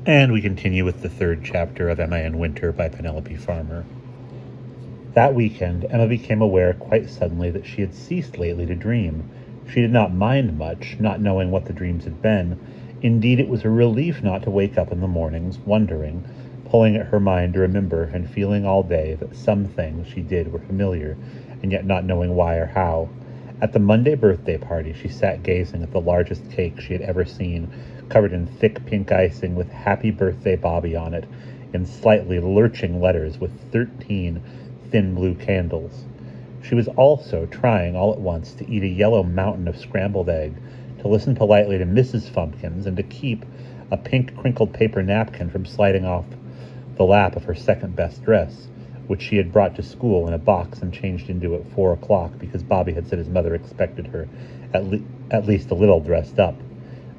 And we continue with the third chapter of Emma in Winter by Penelope Farmer. That weekend, Emma became aware quite suddenly that she had ceased lately to dream. She did not mind much, not knowing what the dreams had been. Indeed, it was a relief not to wake up in the mornings, wondering, pulling at her mind to remember, and feeling all day that some things she did were familiar, and yet not knowing why or how. At the Monday birthday party, she sat gazing at the largest cake she had ever seen, covered in thick pink icing with "Happy Birthday, Bobby" on it, in slightly lurching letters with 13 thin blue candles. She was also trying all at once to eat a yellow mountain of scrambled egg, to listen politely to Mrs. Fumpkins, and to keep a pink crinkled paper napkin from sliding off the lap of her second-best dress, which she had brought to school in a box and changed into at 4 o'clock because Bobby had said his mother expected her at least a little dressed up.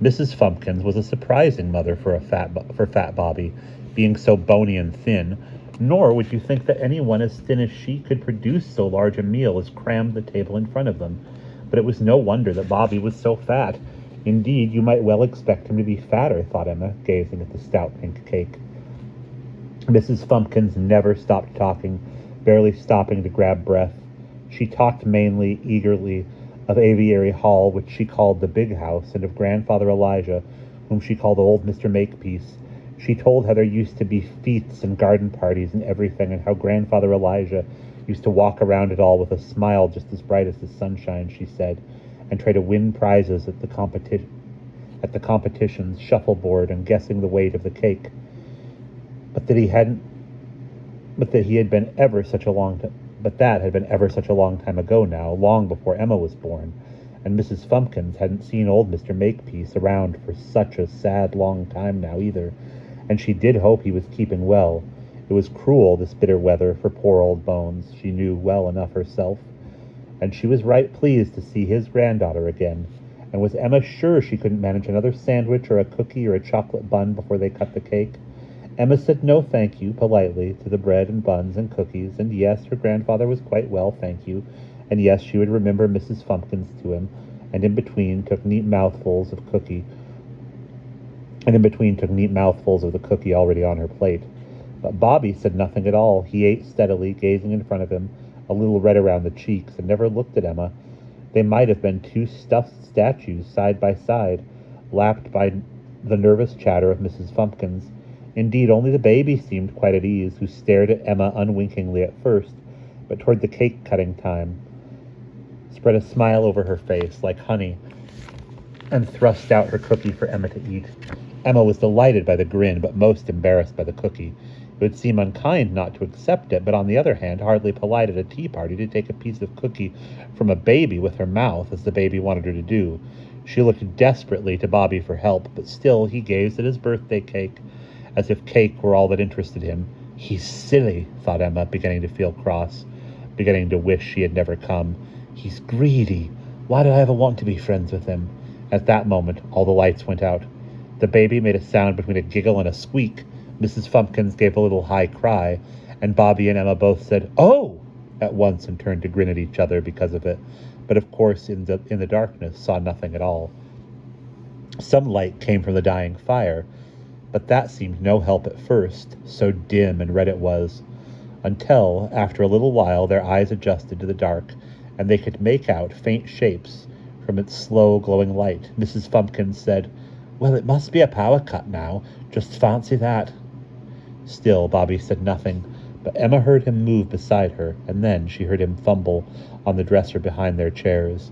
Mrs. Fumpkins was a surprising mother for fat Bobby, being so bony and thin, nor would you think that anyone as thin as she could produce so large a meal as crammed the table in front of them. But it was no wonder that Bobby was so fat. Indeed, you might well expect him to be fatter, thought Emma, gazing at the stout pink cake. Mrs. Fumpkins never stopped talking, barely stopping to grab breath. She talked mainly, eagerly, of Aviary Hall, which she called the Big House, and of Grandfather Elijah, whom she called old Mr. Makepeace. She told how there used to be fetes and garden parties and everything, and how Grandfather Elijah used to walk around it all with a smile just as bright as the sunshine, she said, and try to win prizes at the competitions, shuffleboard, and guessing the weight of the cake. But that had been ever such a long time ago now, long before Emma was born, and Mrs. Fumpkins hadn't seen old Mr. Makepeace around for such a sad long time now either, and she did hope he was keeping well. It was cruel, this bitter weather, for poor old Bones, she knew well enough herself, and she was right pleased to see his granddaughter again. And was Emma sure she couldn't manage another sandwich or a cookie or a chocolate bun before they cut the cake? Emma said no thank you, politely, to the bread and buns and cookies, and yes, her grandfather was quite well, thank you, and yes, she would remember Mrs. Fumpkins to him, and in between took neat mouthfuls of the cookie already on her plate. But Bobby said nothing at all. He ate steadily, gazing in front of him, a little red around the cheeks, and never looked at Emma. They might have been two stuffed statues side by side, lapped by the nervous chatter of Mrs. Fumpkins. Indeed, only the baby seemed quite at ease, who stared at Emma unwinkingly at first, but toward the cake-cutting time spread a smile over her face like honey and thrust out her cookie for Emma to eat. Emma was delighted by the grin, but most embarrassed by the cookie. It would seem unkind not to accept it, but on the other hand, hardly polite at a tea party to take a piece of cookie from a baby with her mouth, as the baby wanted her to do. She looked desperately to Bobby for help, but still he gazed at his birthday cake, as if cake were all that interested him. He's silly, thought Emma, beginning to feel cross, beginning to wish she had never come. He's greedy. Why do I ever want to be friends with him? At that moment, all the lights went out. The baby made a sound between a giggle and a squeak. Mrs. Fumpkins gave a little high cry, and Bobby and Emma both said, "Oh!" at once and turned to grin at each other because of it, but of course in the darkness saw nothing at all. Some light came from the dying fire, but that seemed no help at first, so dim and red it was, until, after a little while, their eyes adjusted to the dark, and they could make out faint shapes from its slow glowing light. Mrs. Fumpkins said, "Well, it must be a power cut now. Just fancy that." Still, Bobby said nothing, but Emma heard him move beside her, and then she heard him fumble on the dresser behind their chairs.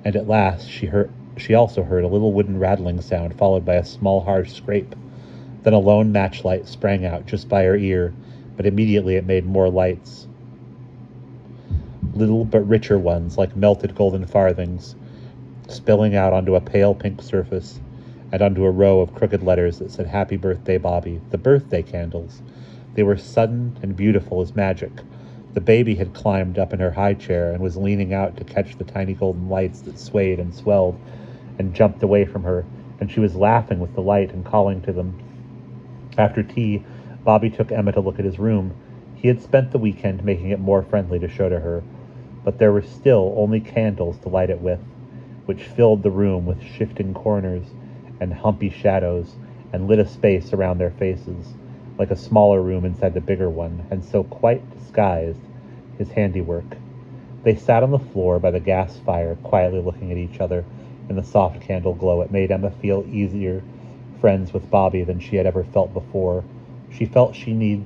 And at last she also heard a little wooden rattling sound, followed by a small harsh scrape. Then a lone matchlight sprang out just by her ear, but immediately it made more lights. Little but richer ones, like melted golden farthings, spilling out onto a pale pink surface, and onto a row of crooked letters that said "Happy Birthday, Bobby," the birthday candles. They were sudden and beautiful as magic. The baby had climbed up in her high chair and was leaning out to catch the tiny golden lights that swayed and swelled and jumped away from her, and she was laughing with delight and calling to them. After tea, Bobby took Emma to look at his room. He had spent the weekend making it more friendly to show to her, but there were still only candles to light it with, which filled the room with shifting corners and humpy shadows, and lit a space around their faces, like a smaller room inside the bigger one, and so quite disguised his handiwork. They sat on the floor by the gas fire, quietly looking at each other in the soft candle glow. It made Emma feel easier friends with Bobby than she had ever felt before. She felt she need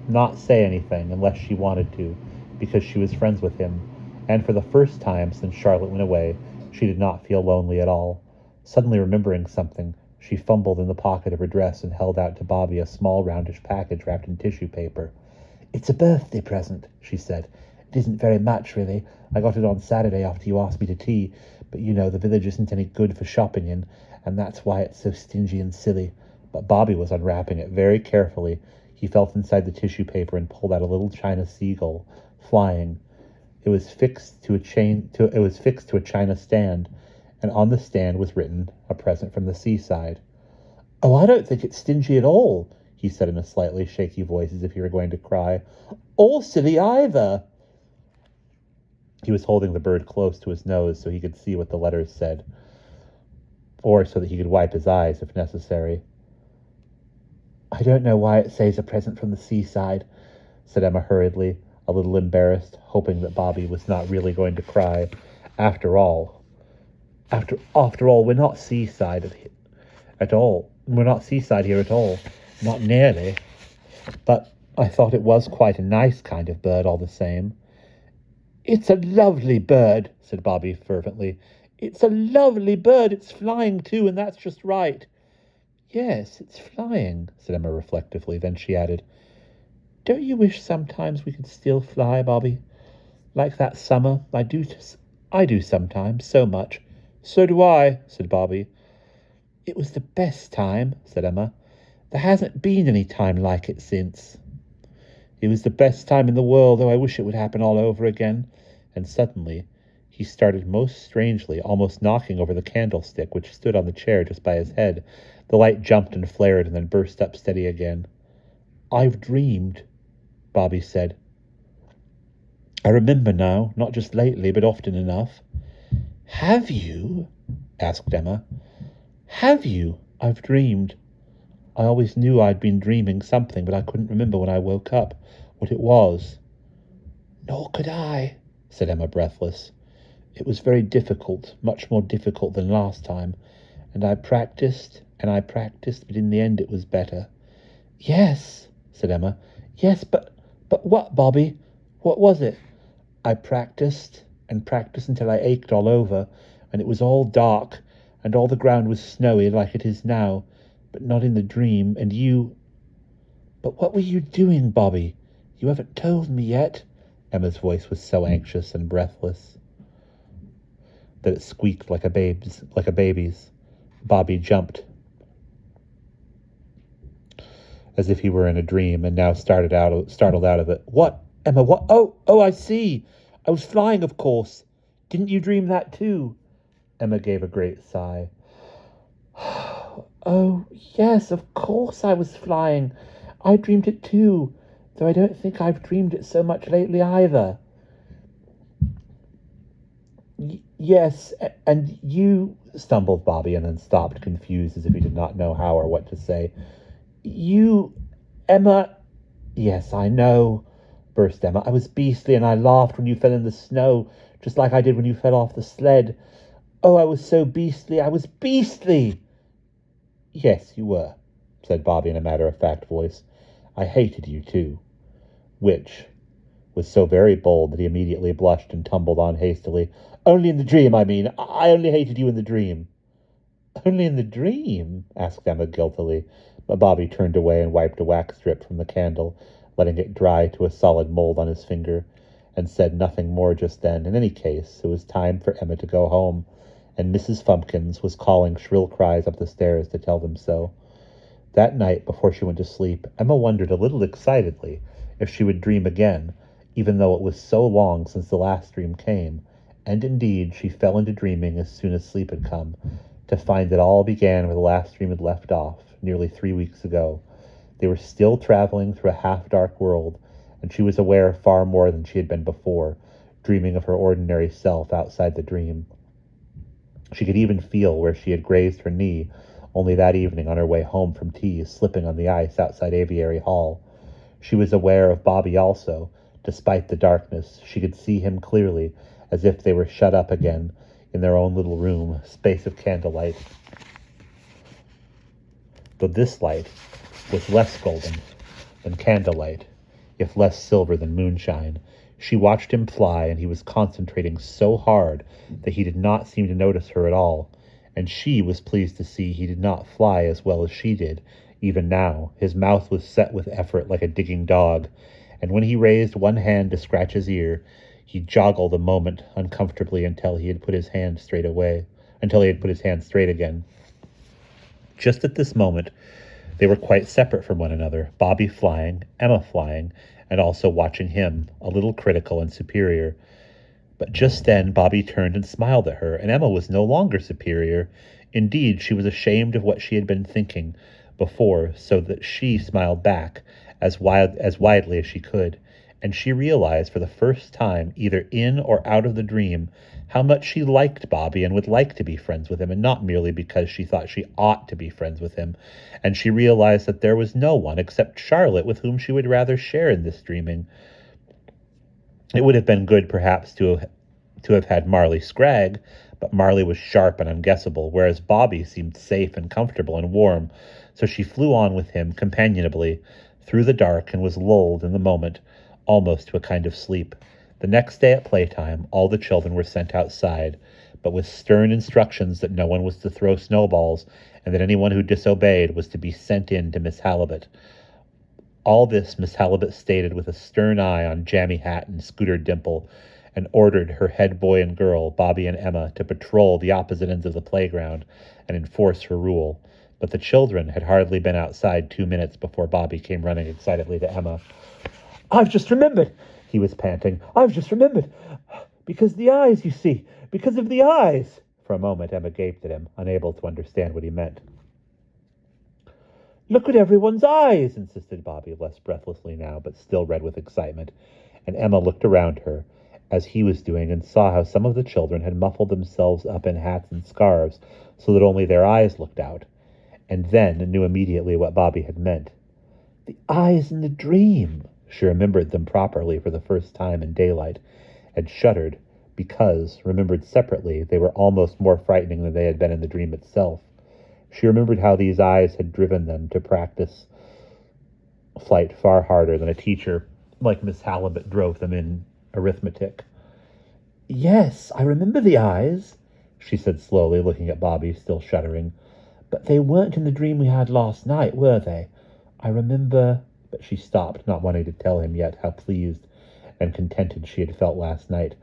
not say anything unless she wanted to, because she was friends with him, and for the first time since Charlotte went away, she did not feel lonely at all. Suddenly remembering something, she fumbled in the pocket of her dress and held out to Bobby a small roundish package wrapped in tissue paper. "It's a birthday present," she said. "It isn't very much, really. I got it on Saturday after you asked me to tea, but you know the village isn't any good for shopping in, and that's why it's so stingy and silly." But Bobby was unwrapping it very carefully. He felt inside the tissue paper and pulled out a little china seagull, flying. It was fixed to a china stand, and on the stand was written, "A present from the seaside." "Oh, I don't think it's stingy at all," he said in a slightly shaky voice as if he were going to cry. "Or silly either." He was holding the bird close to his nose so he could see what the letters said, or so that he could wipe his eyes if necessary. "I don't know why it says a present from the seaside," said Emma hurriedly, a little embarrassed, hoping that Bobby was not really going to cry. After all, we're not seaside at all. We're not seaside here at all. Not nearly. But I thought it was quite a nice kind of bird all the same." "It's a lovely bird," said Bobby fervently. "It's a lovely bird. It's flying too, and that's just right." "Yes, it's flying," said Emma reflectively. Then she added, "Don't you wish sometimes we could still fly, Bobby? Like that summer. I do sometimes, so much." "So do I," said Bobby. "It was the best time," said Emma. "There hasn't been any time like it since." "It was the best time in the world, though I wish it would happen all over again." And suddenly he started most strangely, almost knocking over the candlestick which stood on the chair just by his head. The light jumped and flared and then burst up steady again. "I've dreamed," Bobby said. "I remember now, not just lately, but often enough." "Have you?" asked Emma. "Have you? I've dreamed. I always knew I'd been dreaming something, but I couldn't remember when I woke up what it was." "Nor could I," said Emma, breathless. "It was very difficult, much more difficult than last time, and I practiced, but in the end it was better." "Yes," said Emma. "Yes, but what, Bobby? What was it?" "I practiced until I ached all over, and it was all dark, and all the ground was snowy like it is now, but not in the dream, and you—" "But what were you doing, Bobby? You haven't told me yet." Emma's voice was so anxious and breathless that it squeaked like a baby's. Bobby jumped as if he were in a dream, and now startled out of it. "What, Emma, what? Oh, I see. I was flying, of course. Didn't you dream that too?" Emma gave a great sigh. "Oh, yes, of course I was flying. I dreamed it too, though I don't think I've dreamed it so much lately either." "Yes, and you—" stumbled Bobby, and then stopped, confused as if he did not know how or what to say. "You, Emma—" "Yes, I know," burst Emma. "I was beastly, and I laughed when you fell in the snow, just like I did when you fell off the sled. Oh, I was so beastly. I was beastly." "Yes, you were," said Bobby in a matter-of-fact voice. "I hated you, too." Which was so very bold that he immediately blushed and tumbled on hastily. "Only in the dream, I mean. I only hated you in the dream." "Only in the dream?" asked Emma guiltily, but Bobby turned away and wiped a wax strip from the candle, letting it dry to a solid mold on his finger, and said nothing more just then. In any case, it was time for Emma to go home, and Mrs. Fumpkins was calling shrill cries up the stairs to tell them so. That night, before she went to sleep, Emma wondered a little excitedly if she would dream again, even though it was so long since the last dream came, and indeed she fell into dreaming as soon as sleep had come, to find that all began where the last dream had left off, nearly 3 weeks ago. They were still traveling through a half-dark world, and she was aware far more than she had been before, dreaming of her ordinary self outside the dream. She could even feel where she had grazed her knee, only that evening on her way home from tea, slipping on the ice outside Aviary Hall. She was aware of Bobby also. Despite the darkness, she could see him clearly, as if they were shut up again in their own little room, space of candlelight. Though this light was less golden than candlelight, if less silver than moonshine. She watched him fly, and he was concentrating so hard that he did not seem to notice her at all, and she was pleased to see he did not fly as well as she did. Even now, his mouth was set with effort like a digging dog, and when he raised one hand to scratch his ear, he joggled a moment uncomfortably until he had put his hand straight again. Just at this moment, they were quite separate from one another, Bobby flying, Emma flying, and also watching him, a little critical and superior. But just then Bobby turned and smiled at her, and Emma was no longer superior. Indeed, she was ashamed of what she had been thinking before, so that she smiled back as widely as she could, and she realized for the first time, either in or out of the dream, how much she liked Bobby and would like to be friends with him, and not merely because she thought she ought to be friends with him. And she realized that there was no one except Charlotte with whom she would rather share in this dreaming. It would have been good, perhaps, to have had Marley Scragg, but Marley was sharp and unguessable, whereas Bobby seemed safe and comfortable and warm. So she flew on with him companionably through the dark and was lulled in the moment, almost to a kind of sleep. The next day at playtime, all the children were sent outside, but with stern instructions that no one was to throw snowballs, and that anyone who disobeyed was to be sent in to Miss Halibut. All this Miss Halibut stated with a stern eye on Jammy Hat and Scooter Dimple, and ordered her head boy and girl, Bobby and Emma, to patrol the opposite ends of the playground and enforce her rule. But the children had hardly been outside 2 minutes before Bobby came running excitedly to Emma. "I've just remembered," he was panting. "I've just remembered. Because the eyes, you see. Because of the eyes." For a moment, Emma gaped at him, unable to understand what he meant. "Look at everyone's eyes," insisted Bobby, less breathlessly now, but still red with excitement. And Emma looked around her, as he was doing, and saw how some of the children had muffled themselves up in hats and scarves, so that only their eyes looked out, and then knew immediately what Bobby had meant. The eyes in the dream! She remembered them properly for the first time in daylight, and shuddered, because, remembered separately, they were almost more frightening than they had been in the dream itself. She remembered how these eyes had driven them to practice flight far harder than a teacher like Miss Halibut drove them in arithmetic. "Yes, I remember the eyes," she said slowly, looking at Bobby, still shuddering. "But they weren't in the dream we had last night, were they? I remember—" But she stopped, not wanting to tell him yet how pleased and contented she had felt last night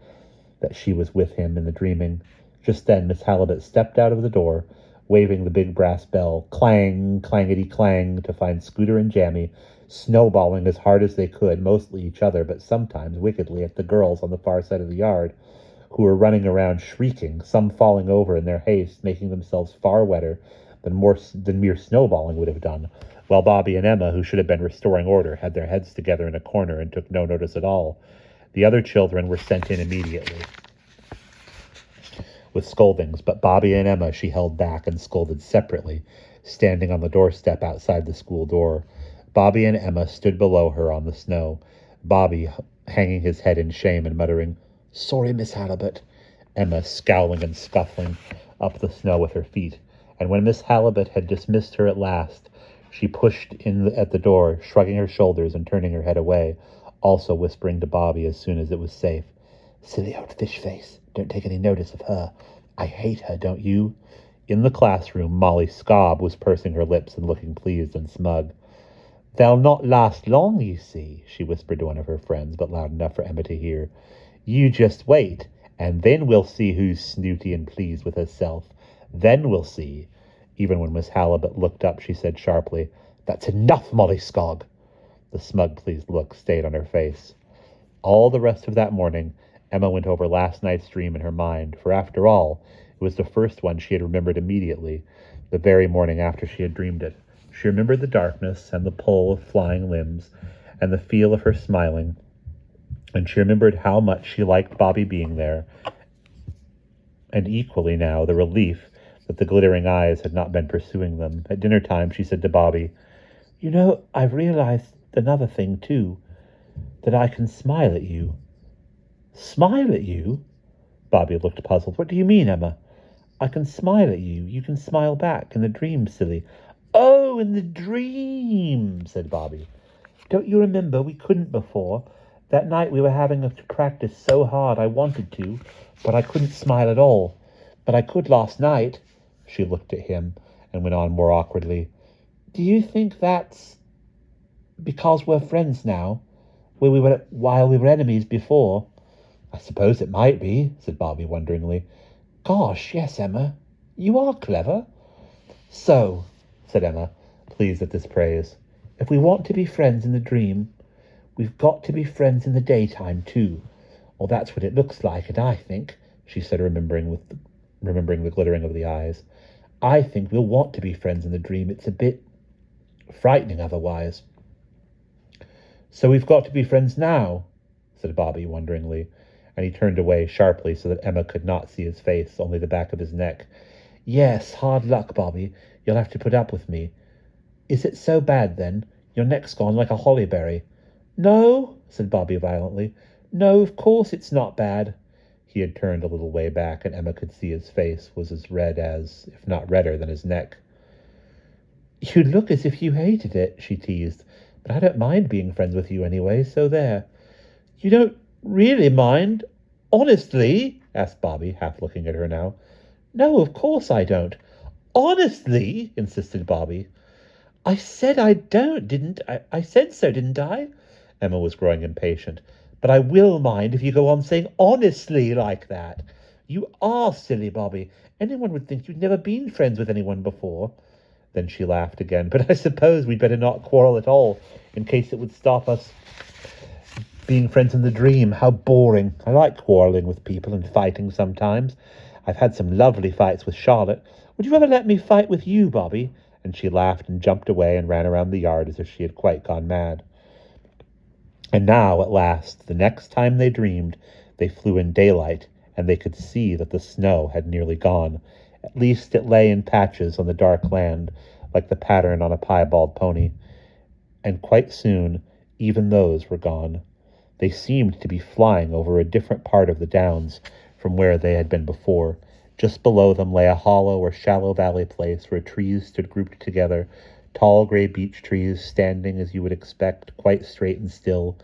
that she was with him in the dreaming. Just then Miss Halibut stepped out of the door, waving the big brass bell, clang, clangety clang, to find Scooter and Jammy snowballing as hard as they could, mostly each other, but sometimes wickedly at the girls on the far side of the yard, who were running around shrieking, some falling over in their haste, making themselves far wetter than mere snowballing would have done, while Bobby and Emma, who should have been restoring order, had their heads together in a corner and took no notice at all. The other children were sent in immediately with scoldings, but Bobby and Emma she held back and scolded separately, standing on the doorstep outside the school door. Bobby and Emma stood below her on the snow, Bobby hanging his head in shame and muttering, "Sorry, Miss Halibut," Emma scowling and scuffling up the snow with her feet. And when Miss Halibut had dismissed her at last, she pushed in at the door, shrugging her shoulders and turning her head away, also whispering to Bobby as soon as it was safe, "Silly old fish face, don't take any notice of her. I hate her, don't you?" In the classroom, Molly Scobb was pursing her lips and looking pleased and smug. "They'll not last long, you see," she whispered to one of her friends, but loud enough for Emma to hear. "You just wait, and then we'll see who's snooty and pleased with herself. Then we'll see." Even when Miss Halibut looked up, she said sharply, "That's enough, Molly Scogg." The smug, pleased look stayed on her face. All the rest of that morning, Emma went over last night's dream in her mind, for after all, it was the first one she had remembered immediately, the very morning after she had dreamed it. She remembered the darkness and the pull of flying limbs and the feel of her smiling, and she remembered how much she liked Bobby being there, and equally now the relief that the glittering eyes had not been pursuing them. At dinner time, she said to Bobby, "You know, I've realized another thing, too, that I can smile at you." "Smile at you?" Bobby looked puzzled. "What do you mean, Emma?" "I can smile at you. You can smile back in the dream, silly." "Oh, in the dream," said Bobby. "Don't you remember we couldn't before? That night we were having to practice so hard I wanted to, but I couldn't smile at all. But I could last night." She looked at him and went on more awkwardly. "Do you think that's because we're friends now, while we were enemies before?" "I suppose it might be," said Bobby wonderingly. "Gosh, yes, Emma. You are clever." "So," said Emma, pleased at this praise, "if we want to be friends in the dream, we've got to be friends in the daytime, too. Or that's what it looks like, and I think," she said, remembering the glittering of the eyes, "I think we'll want to be friends in the dream. It's a bit frightening otherwise." "So we've got to be friends now?" said Bobby wonderingly, and he turned away sharply so that Emma could not see his face, only the back of his neck. "Yes, hard luck, Bobby. You'll have to put up with me." "Is it so bad, then? Your neck's gone like a hollyberry." "No," said Bobby violently. "No, of course it's not bad." He had turned a little way back, and Emma could see his face was as red as, if not redder than his neck. "You look as if you hated it," she teased. "But I don't mind being friends with you anyway, so there." "You don't really mind? Honestly?" asked Bobby, half looking at her now. "No, of course I don't." "Honestly?" insisted Bobby. "I said I don't, didn't I? I said so, didn't I?" Emma was growing impatient. "But I will mind if you go on saying honestly like that. You are silly, Bobby. Anyone would think you'd never been friends with anyone before." Then she laughed again. "But I suppose we'd better not quarrel at all, in case it would stop us being friends in the dream. How boring. I like quarreling with people and fighting sometimes. I've had some lovely fights with Charlotte. Would you ever let me fight with you, Bobby?" And she laughed and jumped away and ran around the yard as if she had quite gone mad. And now, at last, the next time they dreamed, they flew in daylight, and they could see that the snow had nearly gone. At least it lay in patches on the dark land, like the pattern on a piebald pony. And quite soon, even those were gone. They seemed to be flying over a different part of the downs from where they had been before. Just below them lay a hollow or shallow valley place where trees stood grouped together, tall gray beech trees standing as you would expect, quite straight and still.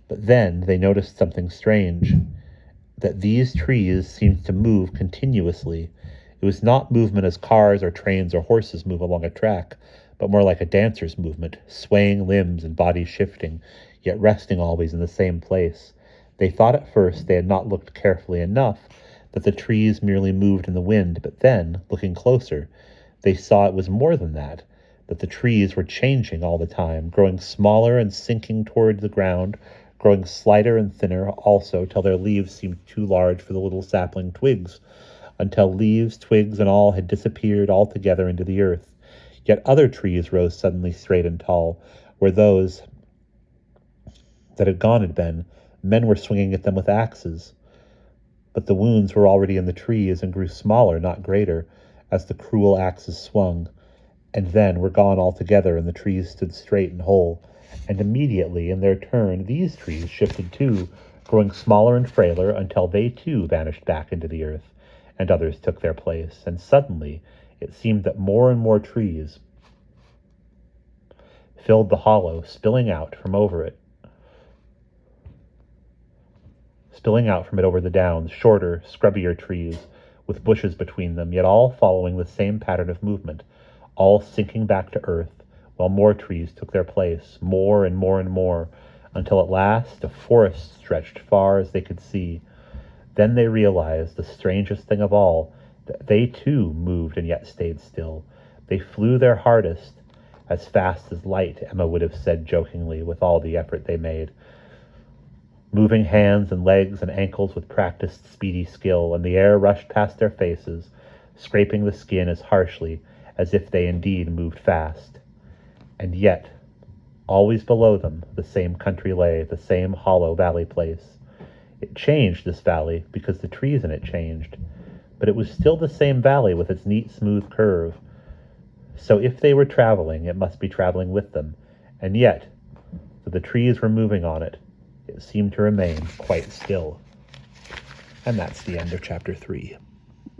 But then they noticed something strange, that these trees seemed to move continuously. It was not movement as cars or trains or horses move along a track, but more like a dancer's movement, swaying limbs and bodies shifting, yet resting always in the same place. They thought at first they had not looked carefully enough, that the trees merely moved in the wind, but then, looking closer, they saw it was more than that the trees were changing all the time, growing smaller and sinking toward the ground, growing slighter and thinner also till their leaves seemed too large for the little sapling twigs, until leaves, twigs, and all had disappeared altogether into the earth. Yet other trees rose suddenly straight and tall, where those that had gone had been. Men were swinging at them with axes. But the wounds were already in the trees and grew smaller, not greater, as the cruel axes swung, and then were gone altogether, and the trees stood straight and whole. And immediately, in their turn, these trees shifted too, growing smaller and frailer, until they too vanished back into the earth, and others took their place. And suddenly it seemed that more and more trees filled the hollow, spilling out from it over the downs, shorter, scrubbier trees, with bushes between them, yet all following the same pattern of movement, all sinking back to earth, while more trees took their place, more and more and more, until at last a forest stretched far as they could see. Then they realized the strangest thing of all, that they too moved and yet stayed still. They flew their hardest, as fast as light, Emma would have said jokingly, with all the effort they made, moving hands and legs and ankles with practiced, speedy skill, and the air rushed past their faces, scraping the skin as harshly as if they indeed moved fast. And yet, always below them, the same country lay, the same hollow valley place. It changed, this valley, because the trees in it changed. but it was still the same valley with its neat, smooth curve. So if they were traveling, it must be traveling with them. And yet, though the trees were moving on it, it seemed to remain quite still. And that's the end of chapter 3.